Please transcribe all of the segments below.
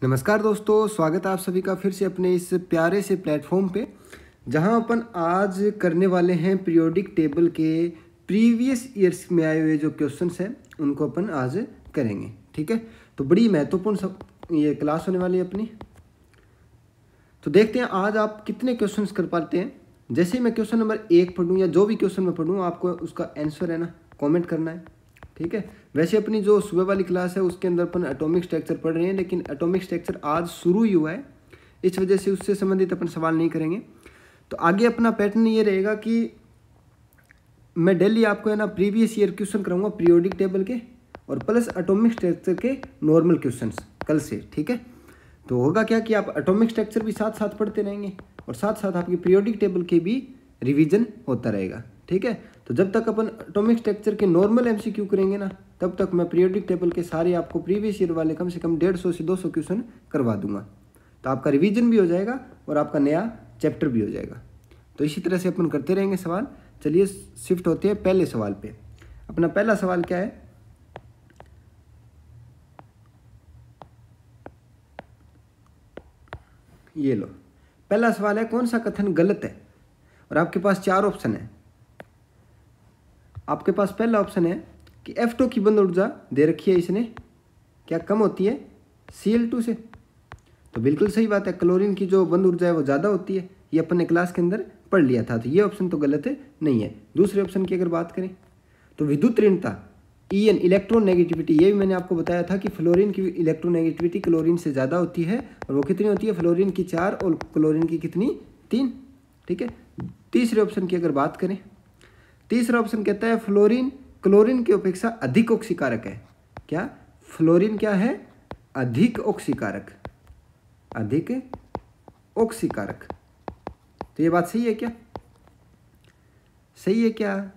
नमस्कार दोस्तों, स्वागत है आप सभी का फिर से अपने इस प्यारे से प्लेटफॉर्म पे, जहां अपन आज करने वाले हैं पीरियोडिक टेबल के प्रीवियस ईयर्स में आए हुए जो क्वेश्चंस हैं उनको अपन आज करेंगे। ठीक है, तो बड़ी महत्वपूर्ण सब ये क्लास होने वाली है अपनी। तो देखते हैं आज आप कितने क्वेश्चंस कर पाते हैं। जैसे ही मैं क्वेश्चन नंबर 1 पढ़ूँ या जो भी क्वेश्चन मैं पढ़ूँ, आपको उसका आंसर है ना कॉमेंट करना है। ठीक है, वैसे अपनी जो सुबह वाली क्लास है उसके अंदर अपन एटॉमिक स्ट्रक्चर पढ़ रहे हैं, लेकिन एटॉमिक स्ट्रक्चर आज शुरू ही हुआ है, इस वजह से उससे संबंधित अपन सवाल नहीं करेंगे। तो आगे अपना पैटर्न ये रहेगा कि मैं डेली आपको है ना प्रीवियस ईयर क्वेश्चन कराऊंगा पीरियोडिक टेबल के और प्लस एटॉमिक स्ट्रक्चर के नॉर्मल क्वेश्चंस कल से। ठीक है, तो होगा क्या कि आप एटॉमिक स्ट्रक्चर भी साथ साथ पढ़ते रहेंगे और साथ साथ आपकी पीरियोडिक टेबल के भी रिवीजन होता रहेगा। ठीक है, तो जब तक अपन एटॉमिक स्ट्रक्चर के नॉर्मल एमसीक्यू करेंगे ना, तब तक मैं पीरियोडिक टेबल के सारे आपको प्रीवियस ईयर वाले कम से कम 150 से 200 क्वेश्चन करवा दूंगा। तो आपका रिवीजन भी हो जाएगा और आपका नया चैप्टर भी हो जाएगा। तो इसी तरह से अपन करते रहेंगे सवाल। चलिए शिफ्ट होते हैं पहले सवाल पे। अपना पहला सवाल क्या है, ये लो। पहला सवाल है कौन सा कथन गलत है, और आपके पास 4 ऑप्शन है। आपके पास पहला ऑप्शन है कि F2 की बंद ऊर्जा दे रखी है इसने, क्या कम होती है Cl2 से। तो बिल्कुल सही बात है, क्लोरीन की जो बंद ऊर्जा है वो ज़्यादा होती है, ये अपन ने क्लास के अंदर पढ़ लिया था। तो ये ऑप्शन तो गलत है, नहीं है। दूसरे ऑप्शन की अगर बात करें तो विद्युत ऋणता En इलेक्ट्रॉन नेगेटिविटी, ये भी मैंने आपको बताया था कि फ्लोरीन की इलेक्ट्रॉन नेगेटिविटी क्लोरीन से ज़्यादा होती है, और वो कितनी होती है, फ्लोरीन की 4 और क्लोरीन की कितनी 3। ठीक है, तीसरे ऑप्शन की अगर बात करें, तीसरा ऑप्शन कहता है फ्लोरीन क्लोरीन की अपेक्षा अधिक ऑक्सीकारक है। क्या फ्लोरीन क्या है, अधिक ऑक्सीकारक, अधिक ऑक्सीकारक। तो ये बात सही है क्या, सही है क्या,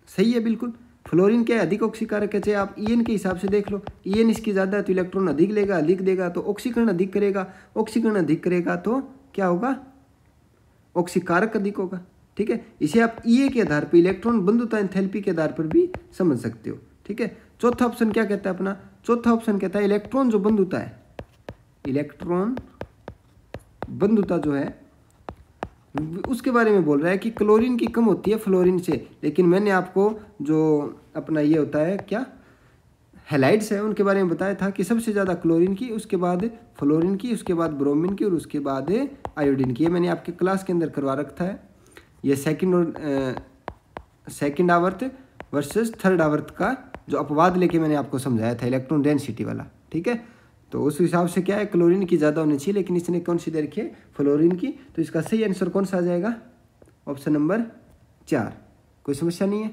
सही है बिल्कुल। फ्लोरीन क्या है, अधिक ऑक्सीकारक है। चाहे आप ईएन के हिसाब से देख लो, ईएन इसकी ज़्यादा है तो इलेक्ट्रॉन अधिक लेगा, अधिक देगा तो ऑक्सीकरण अधिक करेगा, ऑक्सीकरण अधिक करेगा तो क्या होगा, ऑक्सीकारक अधिक होगा। ठीक है, इसे आप ईए के आधार पर, इलेक्ट्रॉन बंधुता एंथैल्पी के आधार पर भी समझ सकते हो। ठीक है, चौथा ऑप्शन क्या कहता है अपना, चौथा ऑप्शन कहता है इलेक्ट्रॉन जो बंधुता है, इलेक्ट्रॉन बंधुता जो है उसके बारे में बोल रहा है कि क्लोरीन की कम होती है फ्लोरीन से। लेकिन मैंने आपको जो अपना ये होता है क्या हैलाइड्स है उनके बारे में बताया था कि सबसे ज़्यादा क्लोरीन की, उसके बाद फ्लोरीन की, उसके बाद ब्रोमीन की और उसके बाद आयोडीन की। ये मैंने आपके क्लास के अंदर करवा रखा है। ये सेकंड आवर्त वर्सेस थर्ड आवर्त का जो अपवाद लेके मैंने आपको समझाया था, इलेक्ट्रॉन डेंसिटी वाला। ठीक है, तो उस हिसाब से क्या है, क्लोरीन की ज़्यादा होनी चाहिए, लेकिन इसने कौन सी दे रखी है, फ्लोरीन की। तो इसका सही आंसर कौन सा आ जाएगा, ऑप्शन नंबर 4। कोई समस्या नहीं है।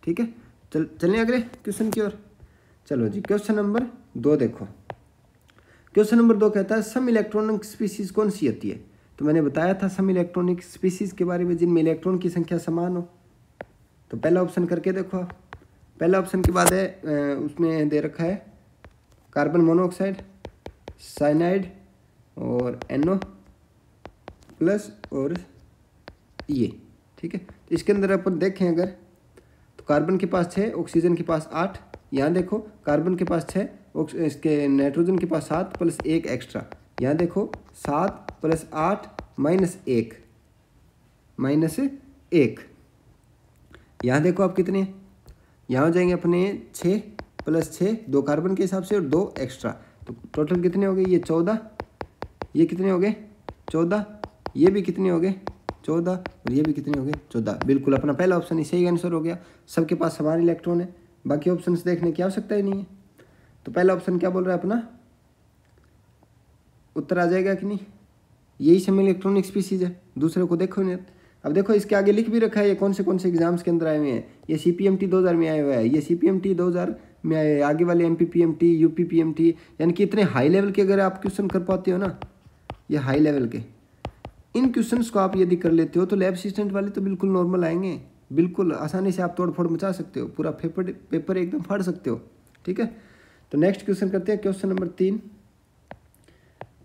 ठीक है, चलें अगले क्वेश्चन की ओर। चलो जी, क्वेश्चन नंबर 2 देखो। क्वेश्चन नंबर 2 कहता है सम इलेक्ट्रॉनिक स्पीसीज कौन सी होती है। तो मैंने बताया था सम इलेक्ट्रॉनिक स्पीसीज के बारे में, जिनमें इलेक्ट्रॉन की संख्या समान हो। तो पहला ऑप्शन करके देखो आप। पहला ऑप्शन के बाद है उसमें दे रखा है कार्बन मोनोऑक्साइड, साइनाइड और NO+ और ये। ठीक है, तो इसके अंदर अपन देखें अगर, तो कार्बन के पास 6, ऑक्सीजन के पास 8। यहाँ देखो कार्बन के पास 6, इसके नाइट्रोजन के पास 7 प्लस 1 एक्स्ट्रा। यहाँ देखो 7 प्लस 8 माइनस 1 माइनस 1। यहाँ देखो आप कितने, यहाँ हो जाएंगे अपने 6 प्लस 6, 2 कार्बन के हिसाब से और 2 एक्स्ट्रा। तो टोटल कितने हो गए, ये 14, ये कितने हो गए 14, ये भी कितने हो गए 14 और ये भी कितने हो गए 14। बिल्कुल अपना पहला ऑप्शन ही सही आंसर हो गया। सबके पास समान इलेक्ट्रॉन है, बाकी ऑप्शंस देखने की आवश्यकता ही नहीं है। तो पहला ऑप्शन क्या बोल रहा है अपना, उत्तर आ जाएगा कि नहीं, यही सब इलेक्ट्रॉनिक स्पीसीज है, दूसरे को देखो नहीं। अब देखो इसके आगे लिख भी रखा है ये कौन से एग्जाम्स के अंदर आए हुए हैं। ये CPMT 2000 में आया हुआ है, ये CPMT 2000 में आए, आगे वाले MPPMT, UPPMT, यानी कि इतने हाई लेवल के अगर आप क्वेश्चन कर पाते हो ना, ये हाई लेवल के इन क्वेश्चंस को आप यदि कर लेते हो तो लैब असिस्टेंट वाले तो बिल्कुल नॉर्मल आएंगे, बिल्कुल आसानी से आप तोड़ फोड़ मचा सकते हो, पूरा पेपर एकदम फाड़ सकते हो। ठीक है, तो नेक्स्ट क्वेश्चन करते हैं, क्वेश्चन नंबर 3।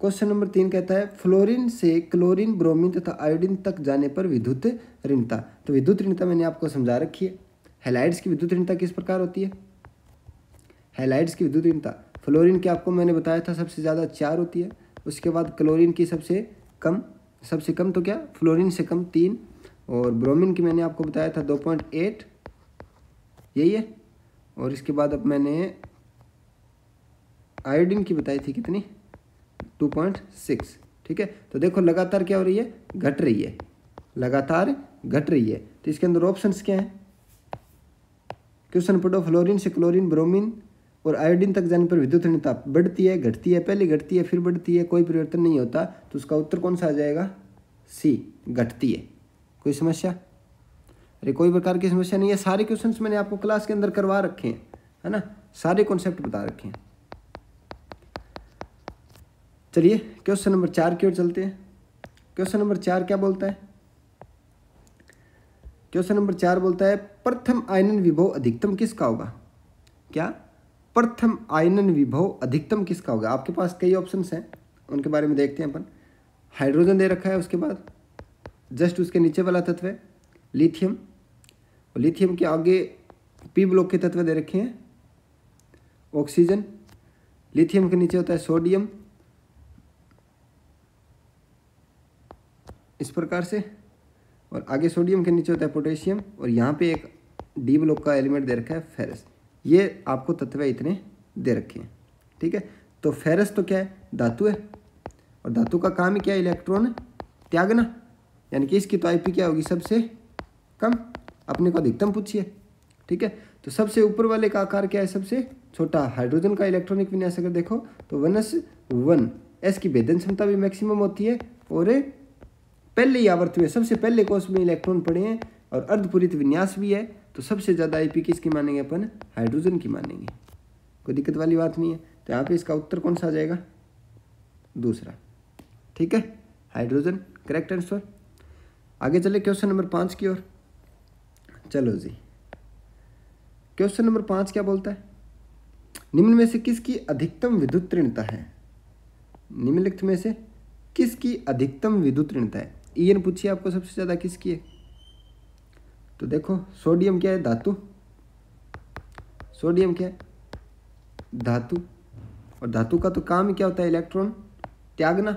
क्वेश्चन नंबर 3 कहता है फ्लोरीन से क्लोरीन, ब्रोमीन तथा आयोडीन तक जाने पर विद्युत ऋणता। तो विद्युत ऋणता मैंने आपको समझा रखी है। हैलाइड्स की विद्युत ऋणता किस प्रकार होती है, हैलाइड्स की विद्युत ऋणता फ्लोरीन की आपको मैंने बताया था सबसे ज़्यादा 4 होती है, उसके बाद क्लोरीन की सबसे कम तो क्या फ्लोरीन से कम 3, और ब्रोमीन की मैंने आपको बताया था 2.8, यही है। और इसके बाद अब मैंने आयोडीन की बताई थी कितनी, 2.6। ठीक है, तो देखो लगातार क्या हो रही है, घट रही है, लगातार घट रही है। तो इसके अंदर ऑप्शंस क्या हैं, क्वेश्चन पढ़ो, फ्लोरीन से क्लोरीन, ब्रोमीन और आयोडीन तक जाने पर विद्युत ऋणता बढ़ती है, घटती है, पहले घटती है फिर बढ़ती है, कोई परिवर्तन नहीं होता, तो उसका उत्तर कौन सा आ जाएगा, सी, घटती है। कोई समस्या, अरे कोई प्रकार की समस्या नहीं है, सारे क्वेश्चंस मैंने आपको क्लास के अंदर करवा रखे हैं, है ना, सारे कॉन्सेप्ट बता रखे हैं। चलिए क्वेश्चन नंबर 4 की ओर चलते हैं। क्वेश्चन नंबर 4 क्या बोलता है, क्वेश्चन नंबर 4 बोलता है प्रथम आयनन विभव अधिकतम किसका होगा। क्या, प्रथम आयनन विभव अधिकतम किसका होगा। आपके पास कई ऑप्शंस हैं, उनके बारे में देखते हैं अपन। हाइड्रोजन दे रखा है, उसके बाद जस्ट उसके नीचे वाला तत्व है लिथियम, और लिथियम के आगे पी ब्लॉक के तत्व दे रखे हैं ऑक्सीजन, लिथियम के नीचे होता है सोडियम, इस प्रकार से, और आगे सोडियम के नीचे होता है पोटेशियम, और यहाँ पे एक डी ब्लॉक का एलिमेंट दे रखा है फेरस। ये आपको तत्व इतने दे रखे हैं। ठीक है, तो फेरस तो क्या है, धातु है, और धातु का काम ही क्या है, इलेक्ट्रॉन त्यागना, यानी कि इसकी तो आईपी क्या होगी, सबसे कम, अपने को अधिकतम पूछिए। ठीक है, तो सबसे ऊपर वाले का आकार क्या है, सबसे छोटा। हाइड्रोजन का इलेक्ट्रॉनिक विन्यास अगर देखो तो 1s1, एस की भेदन क्षमता भी मैक्सिमम होती है, और पहले ही आवर्त में सबसे पहले कोष में इलेक्ट्रॉन पड़े हैं, और अर्धपूरित विन्यास भी है, तो सबसे ज़्यादा आईपी किसकी मानेंगे अपन, हाइड्रोजन की मानेंगे। कोई दिक्कत वाली बात नहीं है। तो यहाँ पे इसका उत्तर कौन सा आ जाएगा, दूसरा। ठीक है, हाइड्रोजन करेक्ट आंसर। आगे चले क्वेश्चन नंबर 5 की ओर। चलो जी, क्वेश्चन नंबर 5 क्या बोलता है, निम्न में से किसकी अधिकतम विद्युत ऋणता है। निम्नलिखित में से किसकी अधिकतम विद्युत ऋणता है, ईएन पूछिए आपको सबसे ज़्यादा किसकी है। तो देखो सोडियम क्या है, धातु, सोडियम क्या है, धातु, और धातु का तो काम ही क्या होता है, इलेक्ट्रॉन त्यागना,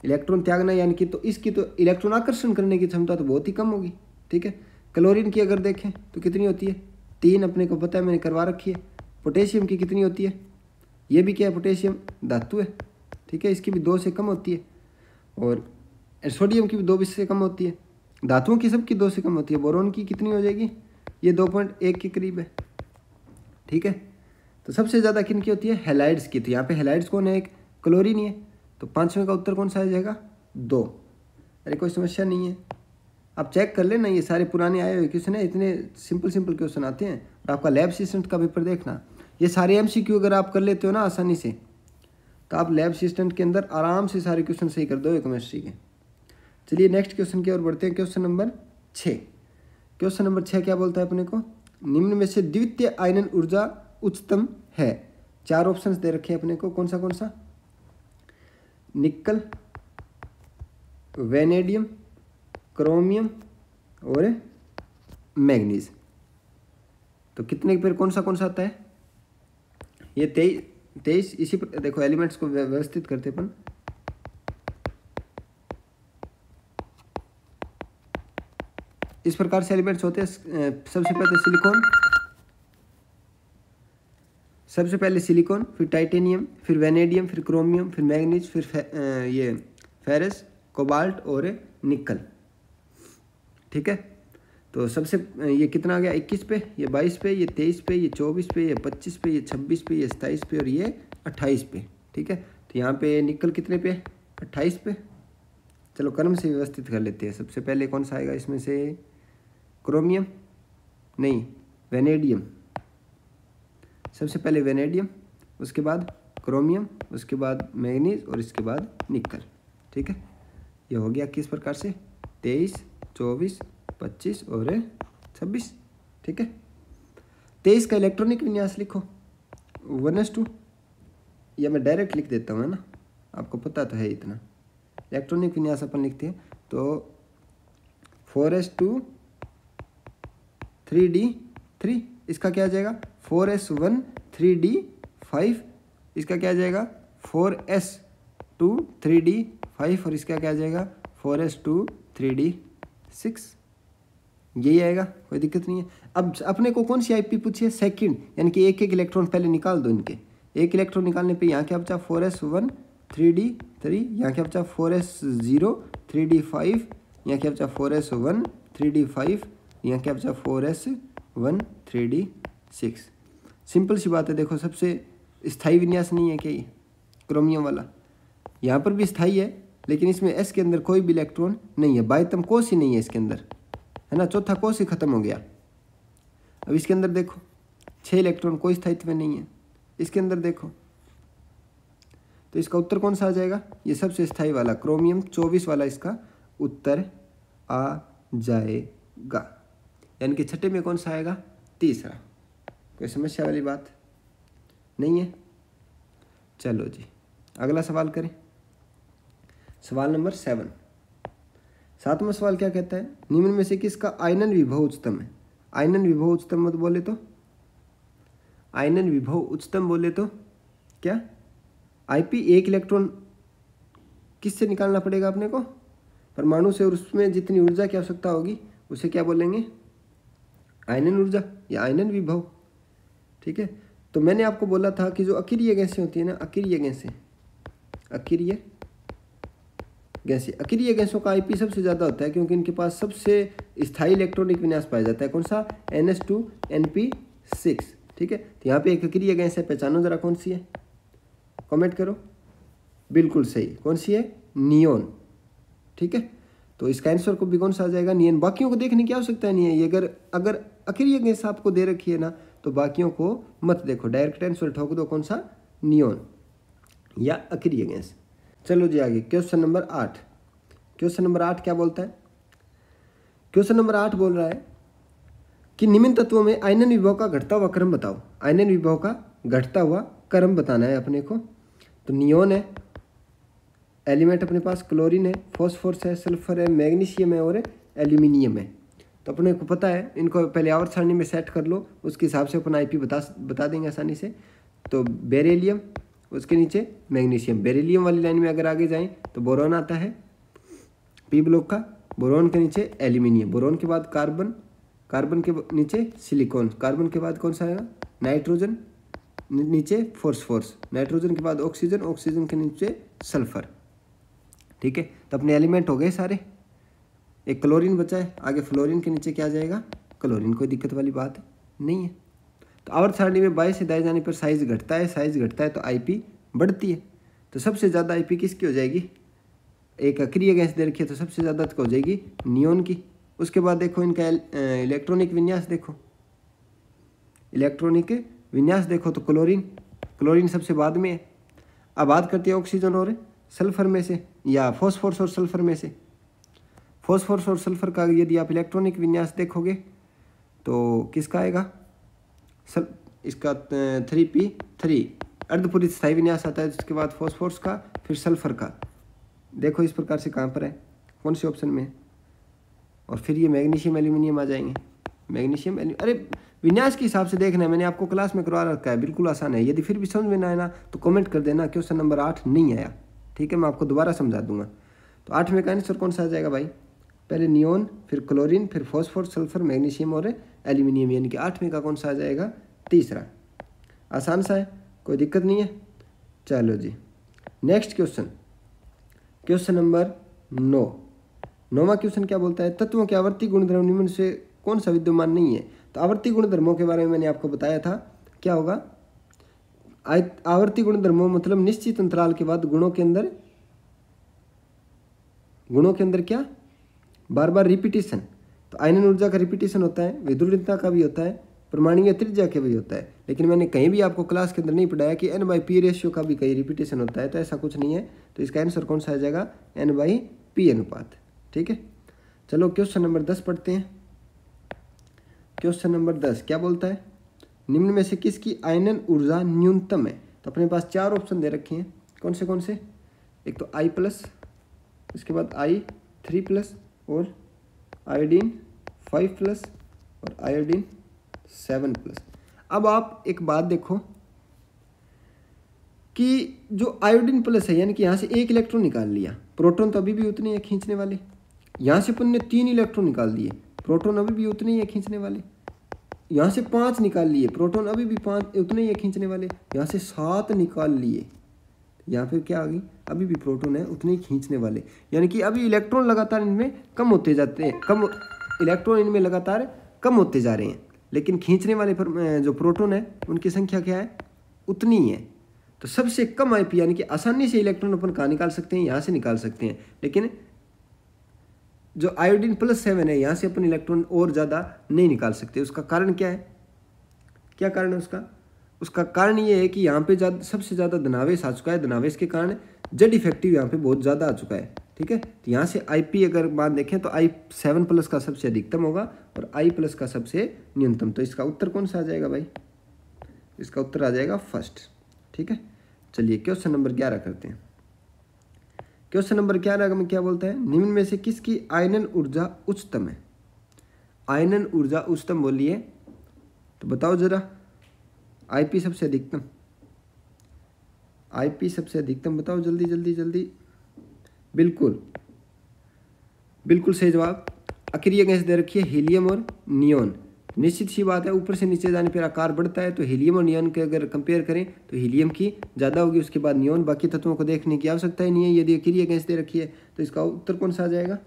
इलेक्ट्रॉन त्यागना, यानी कि तो इसकी तो इलेक्ट्रॉन आकर्षण करने की क्षमता तो बहुत ही कम होगी। ठीक है, क्लोरीन की अगर देखें तो कितनी होती है, 3, अपने को पता है, मैंने करवा रखी है। पोटेशियम की कितनी होती है, ये भी क्या है, पोटेशियम धातु है। ठीक है, इसकी भी 2 से कम होती है, और सोडियम की भी 2 से कम होती है। धातुओं की सबकी 2 से कम होती है। बोरोन की कितनी हो जाएगी, ये 2.1 के करीब है। ठीक है, तो सबसे ज़्यादा किन की होती है, हैलाइड्स की। तो यहाँ पे हैलाइड्स कौन है, एक क्लोरीन ही है, तो 5वें का उत्तर कौन सा आ जाएगा, 2। अरे कोई समस्या नहीं है, आप चेक कर लेना, ये सारे पुराने आए हुए क्वेश्चन है, इतने सिंपल क्वेश्चन आते हैं। और आपका लैब असिस्टेंट का पेपर देखना, ये सारे MCQ अगर आप कर लेते हो ना आसानी से, तो आप लैब असिस्टेंट के अंदर आराम से सारे क्वेश्चन सही कर दो केमिस्ट्री के। चलिए नेक्स्ट क्वेश्चन की ओर बढ़ते हैं, क्वेश्चन नंबर 6। क्वेश्चन नंबर 6 क्या बोलता है अपने को, निम्न में से द्वितीय आयनन ऊर्जा उच्चतम है। 4 ऑप्शंस दे रखे हैं अपने को, कौन सा, निकल, वेनेडियम, क्रोमियम और मैग्नीज। तो कितने पर कौन सा आता है, ये 23। इसी पर देखो एलिमेंट्स को व्यवस्थित करते अपन। इस प्रकार से एलिमेंट्स होते हैं, सबसे पहले सिलिकॉन, फिर टाइटेनियम, फिर वेनेडियम, फिर क्रोमियम, फिर मैग्नीज, फिर ये फेरस, कोबाल्ट और निकल। ठीक है, तो सबसे ये कितना आ गया, 21 पे, ये 22 पे, ये 23 पे, ये 24 पे, ये 25 पे, ये 26 पे, ये 27 पे और ये 28 पे। ठीक है, तो यहाँ पे निकल कितने पे, 28 पे। चलो क्रम से व्यवस्थित कर लेते हैं। सबसे पहले कौन सा आएगा इसमें से, क्रोमियम नहीं, वेनेडियम। सबसे पहले वेनेडियम, उसके बाद क्रोमियम, उसके बाद मैग्नीज और इसके बाद निकल। ठीक है, ये हो गया किस प्रकार से, 23, 24, 25 और 26। ठीक है, 23 का इलेक्ट्रॉनिक विन्यास लिखो, 1s2, या मैं डायरेक्ट लिख देता हूँ, है ना, आपको पता तो है इतना। इलेक्ट्रॉनिक विन्यास अपन लिखते हैं तो 4s2 3d3, इसका क्या आ जाएगा 4s1 3d 5, इसका क्या आ जाएगा 4s2 3d5 और इसका क्या आ जाएगा 4s2 3d6, यही आएगा, कोई दिक्कत नहीं है। अब अपने को कौन सी आईपी पूछी है, सेकंड, यानी कि एक एक इलेक्ट्रॉन पहले निकाल दो इनके। एक इलेक्ट्रॉन निकालने पे यहाँ क्या बचा 4s1 3d3, यहाँ क्या बचा 4s0 3d5, यहाँ क्या बचा 4s1 3d5, यहाँ क्या बचा 4s1 3d6। सिंपल सी बात है। देखो सबसे स्थायी विन्यास नहीं है क्या ये क्रोमियम वाला, यहाँ पर भी स्थायी है लेकिन इसमें s के अंदर कोई भी इलेक्ट्रॉन नहीं है, बाह्यतम कोश ही नहीं है इसके अंदर, है ना, चौथा कोश ही खत्म हो गया। अब इसके अंदर देखो 6 इलेक्ट्रॉन, कोई स्थायित्व नहीं है इसके अंदर देखो, तो इसका उत्तर कौन सा आ जाएगा, ये सबसे स्थायी वाला क्रोमियम 24 वाला इसका उत्तर आ जाएगा, यानी कि छठे में कौन सा आएगा, तीसरा। कोई समस्या वाली बात नहीं है। चलो जी अगला सवाल करें, सवाल नंबर 7। 7वां सवाल क्या कहता है, निम्न में से किसका आयनन विभव उच्चतम है। आयनन विभव उच्चतम मत बोले तो, आयनन विभव उच्चतम बोले तो क्या, आईपी एक इलेक्ट्रॉन किससे निकालना पड़ेगा अपने को, परमाणु से, और उसमें जितनी ऊर्जा की आवश्यकता होगी उसे क्या बोलेंगे, आयनन ऊर्जा या आयनन विभव। ठीक है, तो मैंने आपको बोला था कि जो अकीरीय गैसें होती है ना, अकीरीय गैसें, अकीरीय गैसें, अकीरीय गैसों का आईपी सबसे ज़्यादा होता है क्योंकि इनके पास सबसे स्थायी इलेक्ट्रॉनिक विन्यास पाया जाता है। कौन सा, NH2NP6। ठीक है, तो यहाँ पे एक अकीरीय गैस है, पहचानो जरा कौन सी है, कमेंट करो। बिल्कुल सही, कौन सी है, नियोन। ठीक है, तो इसका आंसर को भी कौन सा आ जाएगा, नियन। बाकियों को देखने की आवश्यकता नहीं है, ये अगर अकीरीय गैस आपको दे रखी है ना तो बाकियों को मत देखो, डायरेक्ट आंसर ठोक दो, कौन सा, नियोन या अकीरीय गैस। चलो जी आगे, क्वेश्चन नंबर 8। क्वेश्चन नंबर 8 क्या बोलता है, क्वेश्चन नंबर 8 बोल रहा है कि निम्न तत्वों में आयनन विभव का घटता हुआ क्रम बताओ। आयनन विभव का घटता हुआ क्रम बताना है अपने को। तो नियोन है, एलिमेंट अपने पास क्लोरीन है, फॉस्फोरस है, सल्फर है, मैग्नीशियम है और एल्यूमिनियम है। तो अपने को पता है, इनको पहले आवर्त सारणी में सेट कर लो, उसके हिसाब से अपन आईपी बता देंगे आसानी से। तो बेरिलियम, उसके नीचे मैग्नीशियम, बेरिलियम वाली लाइन में अगर आगे जाएं तो बोरॉन आता है पी ब्लॉक का, बोरॉन के नीचे एल्यूमिनियम, बोरॉन के बाद कार्बन, कार्बन के नीचे सिलिकॉन, कार्बन के बाद कौन सा आएगा, नाइट्रोजन, नीचे फॉस्फोरस, नाइट्रोजन के बाद ऑक्सीजन, ऑक्सीजन के नीचे सल्फर। ठीक है, तो अपने एलिमेंट हो गए सारे, एक क्लोरीन बचा है, आगे फ्लोरीन के नीचे क्या आ जाएगा, क्लोरीन। कोई दिक्कत वाली बात नहीं है। तो आवर्त सारणी में बाएं से दाएं जाने पर साइज घटता है, साइज घटता है तो आईपी बढ़ती है। तो सबसे ज़्यादा आईपी किसकी हो जाएगी, एक अक्रिय गैस दे रखी है तो सबसे ज़्यादा हो जाएगी नियोन की। उसके बाद देखो इनका इलेक्ट्रॉनिक विन्यास देखो, इलेक्ट्रॉनिक विन्यास देखो तो क्लोरीन, क्लोरीन सबसे बाद में है। अब बात करते हैं ऑक्सीजन और सल्फर में से, या फॉस्फोरस और सल्फर में से। फॉस्फोरस और सल्फर का यदि आप इलेक्ट्रॉनिक विन्यास देखोगे तो किसका आएगा, इसका 3p3 अर्धपूरित स्थायी विन्यास आता है। उसके बाद फॉस्फोरस का, फिर सल्फर का। देखो इस प्रकार से कहाँ पर है, कौन से ऑप्शन में है, और फिर ये मैग्नीशियम एल्यूमिनियम आ जाएंगे। मैग्नीशियम अरे विन्यास के हिसाब से देखना है, मैंने आपको क्लास में करवा रखा है, बिल्कुल आसान है। यदि फिर भी समझ में ना आए ना तो कमेंट कर देना क्वेश्चन नंबर 8 नहीं आया। ठीक है, मैं आपको दोबारा समझा दूंगा। तो 8वें का आंसर कौन सा आ जाएगा भाई, पहले नियोन, फिर क्लोरीन, फिर फॉस्फोरस, सल्फर, मैग्नीशियम और एल्यूमिनियम, यानी कि 8वें का कौन सा आ जाएगा, तीसरा। आसान सा है, कोई दिक्कत नहीं है। चलो जी नेक्स्ट क्वेश्चन, क्वेश्चन नंबर 9। 9वां क्वेश्चन क्या बोलता है, तत्वों के आवर्ती गुणधर्म निम्न से कौन सा विद्यमान नहीं है। तो आवर्ती गुणधर्मों के बारे में मैंने आपको बताया था, क्या होगा, आवर्ती गुणधर्मों मतलब निश्चित अंतराल के बाद गुणों के अंदर क्या, बार बार रिपीटेशन। तो आयनन ऊर्जा का रिपीटेशन होता है, विद्युल्यता का भी होता है, परमाणुीय त्रिज्या का भी होता है। लेकिन मैंने कहीं भी आपको क्लास के अंदर नहीं पढ़ाया कि n/p रेशियो का भी कहीं रिपीटेशन होता है, तो ऐसा कुछ नहीं है। तो इसका आंसर कौन सा आ जाएगा, n/p अनुपात। ठीक है, चलो क्वेश्चन नंबर 10 पढ़ते हैं। क्वेश्चन नंबर 10 क्या बोलता है, निम्न में से किसकी आयनन ऊर्जा न्यूनतम है। तो अपने पास 4 ऑप्शन दे रखे हैं, कौन से, एक तो I+, उसके बाद I3+ और आयोडीन 5+ और आयोडीन 7+। अब आप एक बात देखो, कि जो आयोडीन प्लस है, यानी कि यहाँ से एक इलेक्ट्रॉन निकाल लिया, प्रोटॉन तो अभी भी उतने ही है खींचने वाले। यहाँ से अपन ने 3 इलेक्ट्रॉन निकाल दिए, प्रोटॉन अभी भी उतने ही है खींचने वाले। यहाँ से 5 निकाल लिए, प्रोटॉन अभी भी 5 उतने ही है खींचने वाले। यहाँ से 7 निकाल लिए, यहाँ फिर क्या आ गई, अभी भी प्रोटॉन है उतने ही खींचने वाले। यानी कि अभी इलेक्ट्रॉन लगातार इनमें कम होते जाते हैं, इलेक्ट्रॉन इनमें लगातार कम होते जा रहे हैं, लेकिन खींचने वाले जो प्रोटॉन है उनकी संख्या क्या है, उतनी ही है। तो सबसे कम आईपी, यानी कि आसानी से इलेक्ट्रॉन अपन कहाँ निकाल सकते हैं, यहाँ से निकाल सकते हैं। लेकिन जो आयोडीन +7 है, यहाँ से अपन इलेक्ट्रॉन और ज़्यादा नहीं निकाल सकते। उसका कारण क्या है, क्या कारण है उसका? उसका कारण ये है कि यहाँ पे सबसे ज़्यादा धनावेश आ चुका है। धनावेश के कारण जेड इफेक्टिव यहाँ पे बहुत ज़्यादा आ चुका है। ठीक है, तो यहाँ से आईपी अगर बात देखें तो I7+ का सबसे अधिकतम होगा और I+ का सबसे न्यूनतम। तो इसका उत्तर कौन सा आ जाएगा भाई? इसका उत्तर आ जाएगा फर्स्ट। ठीक है, चलिए क्वेश्चन नंबर 11 करते हैं। क्वेश्चन नंबर 11 में क्या बोलता है, निम्न में से किसकी आयनन ऊर्जा उच्चतम है? आयनन ऊर्जा उच्चतम बोलिए तो बताओ जरा। आईपी सबसे अधिकतम, आईपी सबसे अधिकतम बताओ जल्दी जल्दी जल्दी। बिल्कुल बिल्कुल सही जवाब। अक्रिय गैस दे रखी है हीलियम और नियोन। निश्चित सी बात है, ऊपर से नीचे जाने पर आकार बढ़ता है, तो हीलियम और नियोन के अगर कंपेयर करें तो हीलियम की ज़्यादा होगी, उसके बाद नियोन। बाकी तत्वों को देखने की आवश्यकता ही नहीं है। यदि अक्रिय गैस दे रखी है तो इसका उत्तर कौन सा आ जाएगा?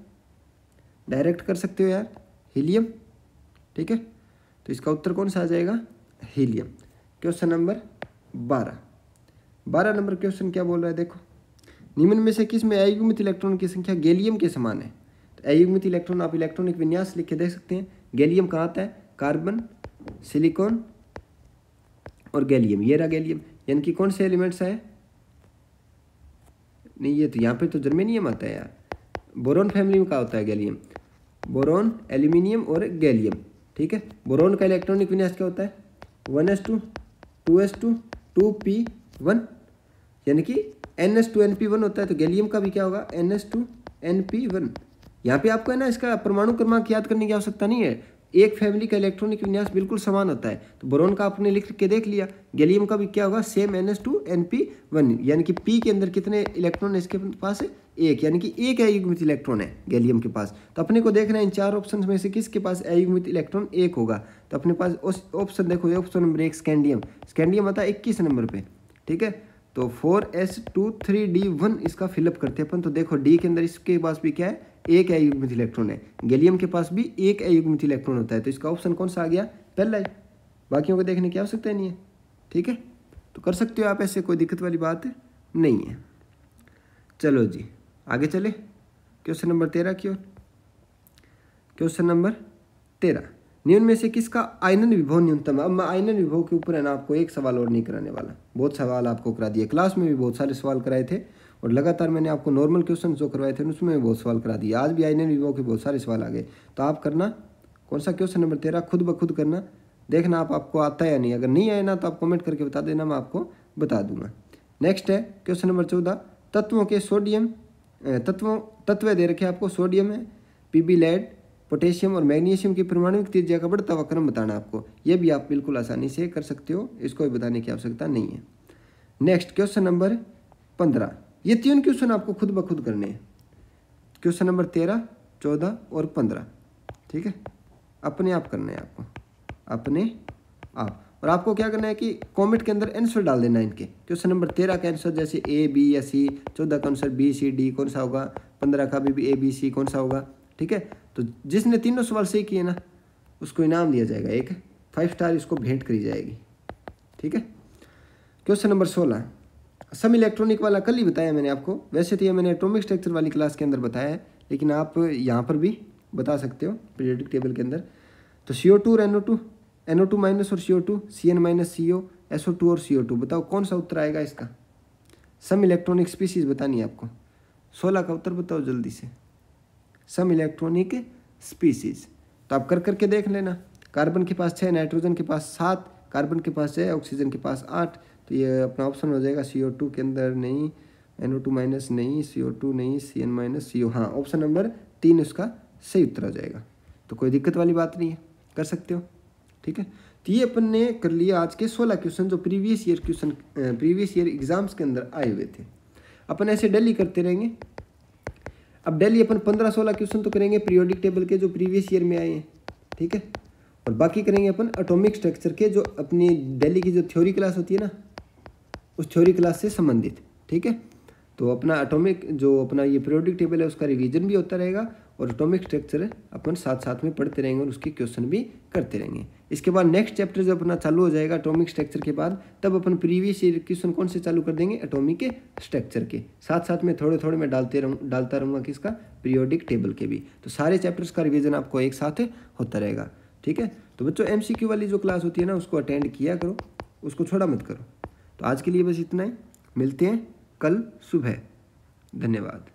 डायरेक्ट कर सकते हो यार, हीलियम। ठीक है, तो इसका उत्तर कौन सा आ जाएगा? Helium. Question number 12 number question क्या बोल रहा है, देखो। निम्न में से किस में अयुग्मित इलेक्ट्रॉन की संख्या गैलियम के समान है? तो अयुग्मित इलेक्ट्रॉन आप इलेक्ट्रॉनिक विन्यास लिख के देख सकते हैं। गैलियम कहाँ आता है? कार्बन, सिलिकॉन और गैलियम। ये रहा गैलियम। यानी कि कौन से एलिमेंट्स है? नहीं, ये तो यहाँ पे तो जर्मेनियम आता है यार। बोरोन फैमिली में क्या होता है? गैलियम, बोरोन, एल्यूमिनियम और गैलियम। ठीक है, बोरोन का इलेक्ट्रॉनिक विन्यास क्या होता है? 1s2 2s2 2p1, यानी कि ns2np1 होता है। तो गैलियम का भी क्या होगा? ns2np1। यहाँ पे आपको है ना इसका परमाणु क्रमांक याद करने की आवश्यकता नहीं है। एक फैमिली का इलेक्ट्रॉनिक विन्यास बिल्कुल समान होता है। तो बोरोन का आपने लिख के देख लिया, गैलियम का भी क्या होगा? Same ns2np1। यानी कि p के अंदर कितने इलेक्ट्रॉन है इसके पास? एक, यानी कि एक अयुग्मित इलेक्ट्रॉन है गैलियम के पास। तो अपने को देखना है इन 4 ऑप्शन में से किसके पास अयुग्मित इलेक्ट्रॉन एक होगा। तो अपने पास ऑप्शन देखो, ऑप्शन नंबर 1 स्कैंडियम। स्कैंडियम आता है 21 नंबर पे। ठीक है, तो 4s23d1 इसका फिलअप करते हैं अपन। तो देखो डी के अंदर इसके पास भी क्या है? एक अयुग्मित इलेक्ट्रॉन है। गैलियम के पास भी एक अयुग्मित इलेक्ट्रॉन होता है। तो इसका ऑप्शन कौन सा आ गया? पहला है। बाकियों को देखने की आवश्यकता नहीं है। ठीक है, तो कर सकते हो आप ऐसे, कोई दिक्कत वाली बात नहीं है। चलो जी आगे चले क्वेश्चन नंबर 13 की ओर। क्वेश्चन नंबर 13, निम्न में से किसका आयनन विभव न्यूनतम है? अब मैं आयनन विभव के ऊपर है ना आपको एक सवाल और नहीं कराने वाला। बहुत सवाल आपको करा दिए, क्लास में भी बहुत सारे सवाल कराए थे और लगातार मैंने आपको नॉर्मल क्वेश्चन जो करवाए थे उसमें भी बहुत सवाल करा दिए। आज भी आयनन विभव के बहुत सारे सवाल आ गए। तो आप करना कौन सा? क्वेश्चन नंबर 13 खुद ब खुद करना, देखना आपको आता है या नहीं। अगर नहीं आए ना तो आप कमेंट करके बता देना, मैं आपको बता दूंगा। नेक्स्ट है क्वेश्चन नंबर 14, तत्वों के सोडियम तत्व दे रखे आपको। सोडियम है, पीबी लेड, पोटेशियम और मैग्नीशियम की परमाणुक त्रिज्या का बढ़ता हुआ क्रम बताना आपको। ये भी आप बिल्कुल आसानी से कर सकते हो, इसको भी बताने की आवश्यकता नहीं है। नेक्स्ट क्वेश्चन नंबर 15, ये 3 क्वेश्चन आपको खुद ब खुद करने हैं। क्वेश्चन नंबर 13, 14 और 15। ठीक है, अपने आप करना है आपको, अपने आप। और आपको क्या करना है कि कमेंट के अंदर आंसर डाल देना इनके। क्वेश्चन नंबर 13 का आंसर जैसे A, B या C, 14 का आंसर B, C, D कौन सा होगा, 15 का भी A, B, C कौन सा होगा। ठीक है, तो जिसने तीनों सवाल सही किए ना उसको इनाम दिया जाएगा, एक 5 स्टार इसको भेंट करी जाएगी। ठीक है, क्वेश्चन नंबर 16, सम इलेक्ट्रॉनिक वाला कल ही बताया मैंने आपको। वैसे तो ये मैंने एटॉमिक स्ट्रक्चर वाली क्लास के अंदर बताया है, लेकिन आप यहाँ पर भी बता सकते हो पीरियोडिक टेबल के अंदर। तो CO2 और NO2 माइनस और CO2, CN minus CO, SO2 और CO2। बताओ कौन सा उत्तर आएगा इसका? सम इलेक्ट्रॉनिक स्पीसीज बतानी है आपको। 16 का उत्तर बताओ जल्दी से, सम इलेक्ट्रॉनिक स्पीसीज। तो आप कर करके देख लेना। कार्बन के पास 6, नाइट्रोजन के पास 7, कार्बन के पास 6, ऑक्सीजन के पास 8। तो ये अपना ऑप्शन हो जाएगा CO2 के अंदर नहीं, NO2 माइनस नहीं, CO2 नहीं, CN माइनस CO। हाँ, ऑप्शन नंबर 3 उसका सही उत्तर आ जाएगा। तो कोई दिक्कत वाली बात नहीं है, कर सकते हो। ठीक है, तो ये अपन ने कर लिया आज के 16 क्वेश्चन जो प्रीवियस ईयर एग्जाम्स के अंदर आए हुए थे। अपन ऐसे डेली करते रहेंगे। अब डेली अपन 15-16 क्वेश्चन तो करेंगे पीरियोडिक टेबल के जो प्रीवियस ईयर में आए हैं, ठीक है। और बाकी करेंगे अपन एटॉमिक स्ट्रक्चर के जो अपनी डेली की जो थ्योरी क्लास होती है ना, उस थ्योरी क्लास से संबंधित, ठीक है। तो अपना एटॉमिक जो अपना ये पीरियोडिक टेबल है उसका रिवीजन भी होता रहेगा और एटॉमिक स्ट्रक्चर अपन साथ साथ में पढ़ते रहेंगे और उसके क्वेश्चन भी करते रहेंगे। इसके बाद नेक्स्ट चैप्टर जब अपना चालू हो जाएगा एटॉमिक स्ट्रक्चर के बाद, तब अपन प्रीवियस ईयर क्वेश्चन कौन से चालू कर देंगे, एटॉमिक के स्ट्रक्चर के साथ साथ में थोड़े थोड़े मैं डालता रहूँगा किसका, पीरियोडिक टेबल के भी। तो सारे चैप्टर्स का रिवीजन आपको एक साथ होता रहेगा, ठीक है। तो बच्चों MCQ वाली जो क्लास होती है ना उसको अटेंड किया करो, उसको छोड़ा मत करो। तो आज के लिए बस इतना ही, मिलते हैं कल सुबह। धन्यवाद।